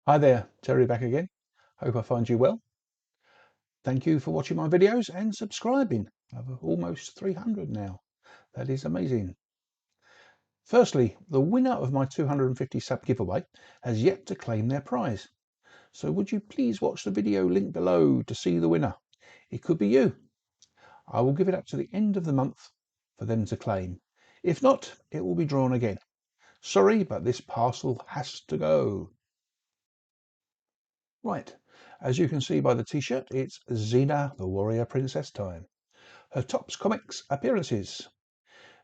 Hi there, Terry back again. Hope I find you well. Thank you for watching my videos and subscribing. I've almost 300 now. That is amazing. Firstly, the winner of my 250 sub giveaway has yet to claim their prize. So would you please watch the video link below to see the winner? It could be you. I will give it up to the end of the month for them to claim. If not, it will be drawn again. Sorry, but this parcel has to go. Right, as you can see by the t-shirt, it's Xena the Warrior Princess time. Her Topps Comics appearances.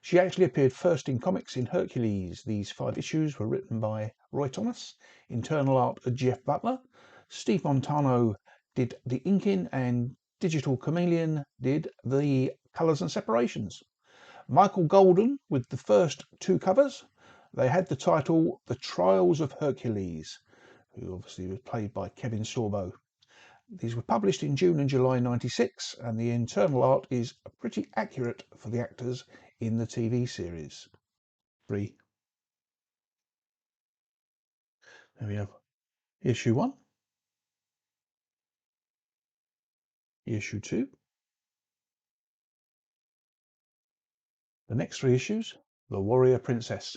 She actually appeared first in comics in Hercules. These 5 issues were written by Roy Thomas, internal art Jeff Butler, Steve Montano did the inking, and Digital Chameleon did the colours and separations. Michael Golden with the first 2 covers. They had the title The Trials of Hercules, who obviously was played by Kevin Sorbo. These were published in June and July 96, and the internal art is pretty accurate for the actors in the TV series. 3. There we have issue 1, issue 2. The next 3 issues, The Warrior Princess.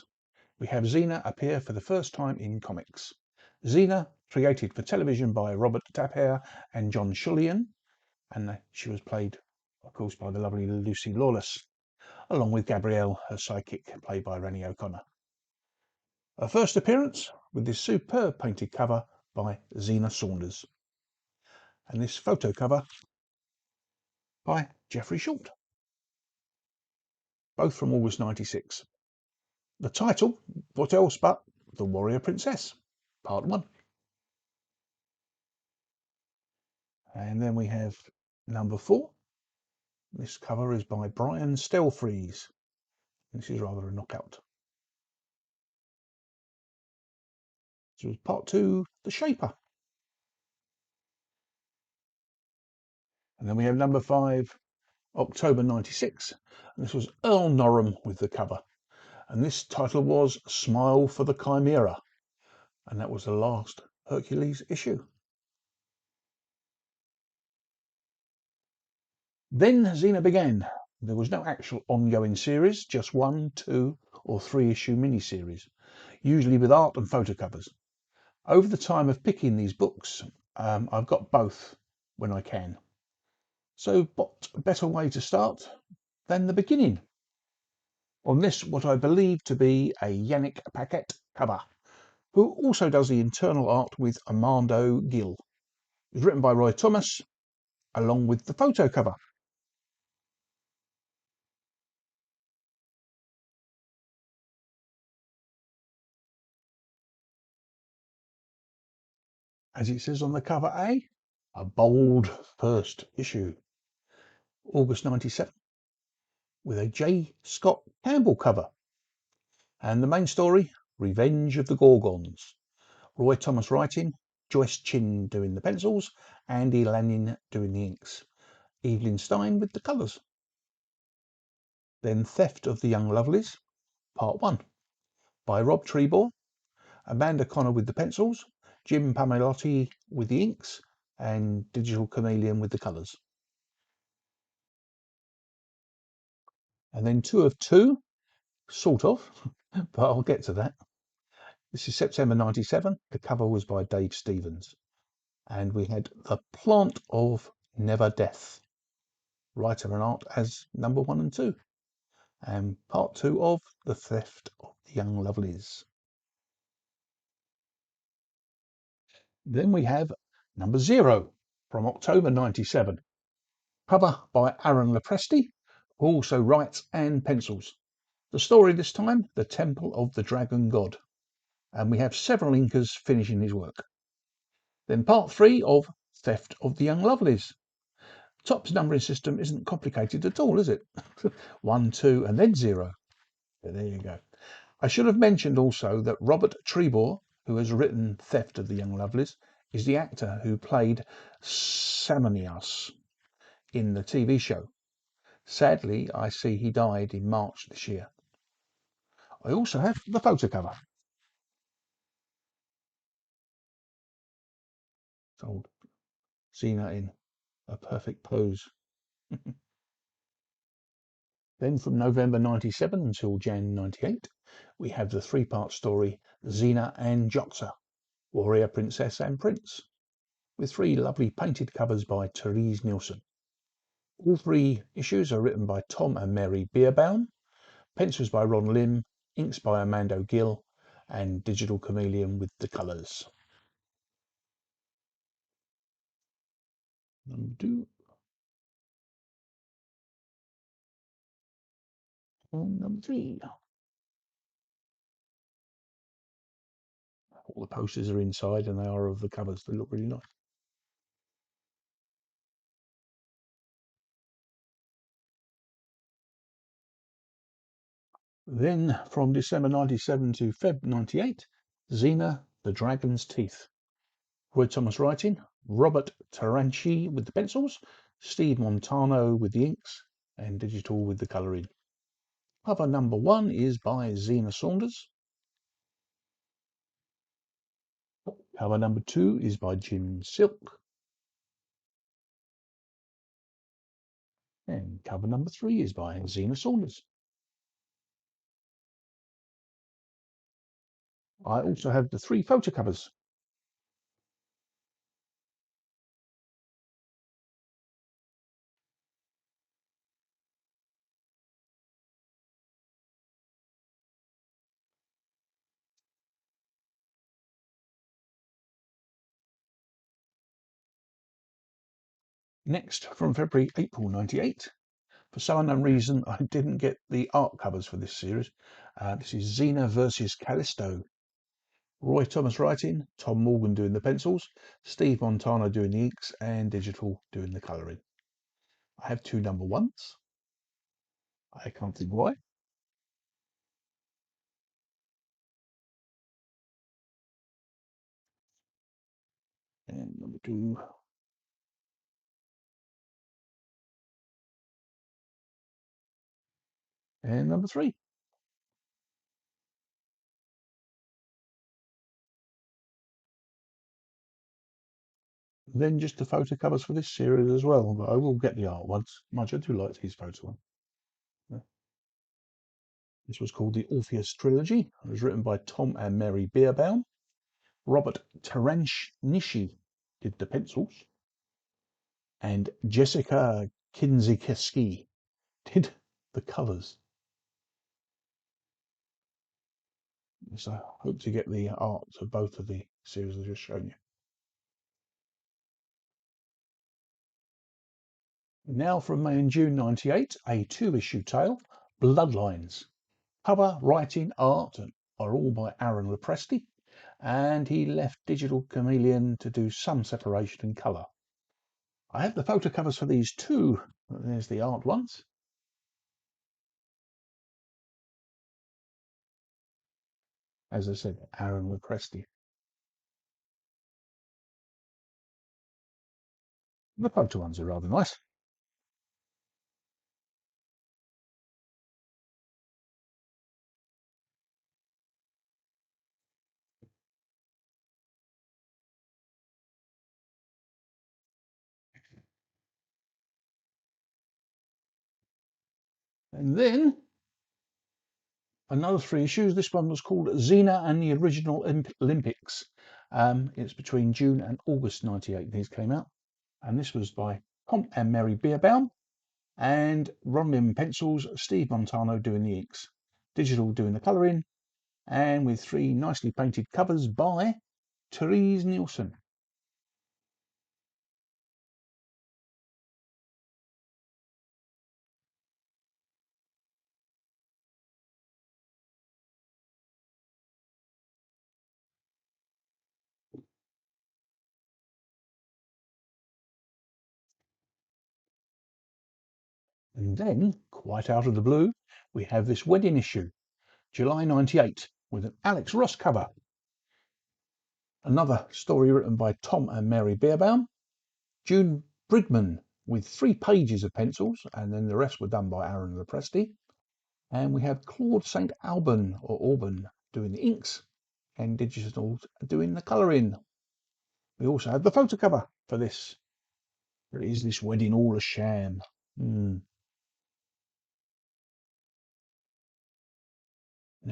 We have Xena appear for the first time in comics. Xena, created for television by Robert Tapper and John Schulian, and she was played, of course, by the lovely Lucy Lawless, along with Gabrielle, her sidekick, played by Rennie O'Connor. Her first appearance with this superb painted cover by Xena Saunders, and this photo cover by Jeffrey Short, both from August 96. The title, what else but The Warrior Princess, Part 1. And then we have number 4. This cover is by Brian Stelfreeze. This is rather a knockout. This was Part 2, The Shaper. And then we have number 5, October 96. And this was Earl Norham with the cover. And this title was Smile for the Chimera. And that was the last Hercules issue. Then Xena began. There was no actual ongoing series, just 1, 2 or 3 issue miniseries, usually with art and photo covers. Over the time of picking these books, I've got both when I can. So what better way to start than the beginning? On this, what I believe to be a Yannick Paquette cover, who also does the internal art with Armando Gil. It was written by Roy Thomas, along with the photo cover. As it says on the cover a bold first issue. August 97, with a J. Scott Campbell cover. And the main story, Revenge of the Gorgons. Roy Thomas writing, Joyce Chin doing the pencils, Andy Lanning doing the inks. Evelyn Stein with the colours. Then Theft of the Young Lovelies, Part 1, by Rob Trebor, Amanda Connor with the pencils, Jim Pamelotti with the inks, and Digital Chameleon with the colours. And then 2 of 2, sort of, but I'll get to that. This is September 97. The cover was by Dave Stevens. And we had The Plant of Never Death, writer and art as number 1 and 2. And part 2 of The Theft of the Young Lovelies. Then we have number 0 from October 97. Cover by Aaron Lopresti, who also writes and pencils. The story this time, The Temple of the Dragon God. And we have several inkers finishing his work. Then part 3 of Theft of the Young Lovelies. Topps numbering system isn't complicated at all, is it? 1, 2 and then 0. So there you go. I should have mentioned also that Robert Trebor, who has written Theft of the Young Lovelies, is the actor who played Samanias in the TV show. Sadly, I see he died in March this year. I also have the photo cover. Old Xena in a perfect pose. Then from November 97 until Jan 98, we have the three-part story Xena and Joxa, Warrior, Princess and Prince, with three lovely painted covers by Therese Nielsen. All three issues are written by Tom and Mary Bierbaum, pencils by Ron Lim, inks by Armando Gil, and Digital Chameleon with the colours. Number 2. And number 3. All the posters are inside and they are of the covers. They look really nice. Then from December 97 to Feb 98, Xena the Dragon's Teeth. Roy Thomas writing, Robert Taranci with the pencils, Steve Montano with the inks, and Digital with the colouring. Cover number 1 is by Xena Saunders. Cover number 2 is by Jim Silk. And cover number 3 is by Xena Saunders. I also have the 3 photo covers. Next, from April 98, for some unknown reason, I didn't get the art covers for this series. This is Xena versus Callisto. Roy Thomas writing, Tom Morgan doing the pencils, Steve Montano doing the inks, and Digital doing the colouring. I have 2 number 1s. I can't think why. And number 2. And number 3. Then just the photo covers for this series as well, but I will get the art ones. Much I do like his photo one. This was called the Orpheus Trilogy. It was written by Tom and Mary Bierbaum. Robert Taranci did the pencils. And Jessica Kinzikeski did the colours. So I hope to get the art of both of the series I've just shown you. Now from May and June 98, a 2-issue tale, Bloodlines. Cover, writing, art are all by Aaron Lopresti, and he left Digital Chameleon to do some separation in colour. I have the photo covers for these too. There's the art ones. As I said, Aaron Lopresti. The photo ones are rather nice. And then another 3 issues. This one was called Xena and the Original Olympics. It's between June and August 98 these came out. And this was by Tom and Mary Bierbaum and Ron Lim pencils, Steve Montano doing the inks, Digital doing the colouring, and with 3 nicely painted covers by Therese Nielsen. And then, quite out of the blue, we have this wedding issue, July 98, with an Alex Ross cover. Another story written by Tom and Mary Bierbaum. June Brigman with 3 pages of pencils, and then the rest were done by Aaron Lopresti. And we have Claude St. Alban doing the inks, and Digital doing the colouring. We also have the photo cover for this. Is this wedding all a sham? Now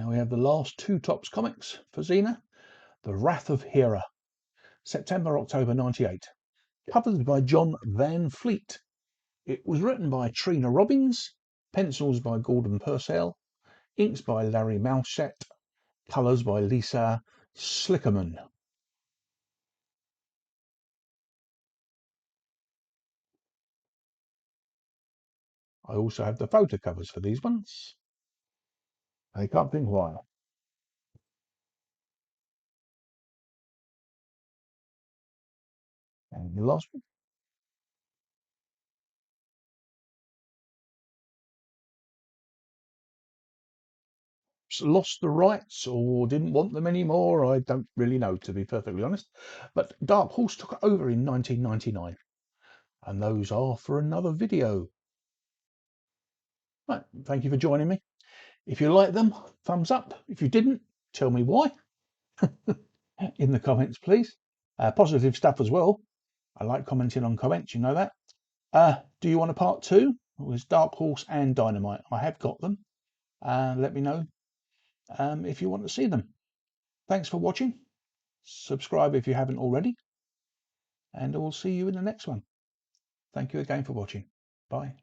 we have the last two tops comics for Xena. The Wrath of Hera, September, October 98. Covered by John Van Fleet. It was written by Trina Robbins, pencils by Gordon Purcell, inks by Larry Mouchette, colours by Lisa Slickerman. I also have the photo covers for these ones. I can't think why. And the last one. Lost the rights or didn't want them anymore. I don't really know, to be perfectly honest. But Dark Horse took it over in 1999. And those are for another video. Right, thank you for joining me. If you like them, thumbs up. If you didn't, tell me why in the comments, please. Positive stuff as well. I like commenting on comments, you know that. Do you want a part 2? It was Dark Horse and Dynamite. I have got them. Let me know if you want to see them. Thanks for watching. Subscribe if you haven't already. And I will see you in the next one. Thank you again for watching. Bye.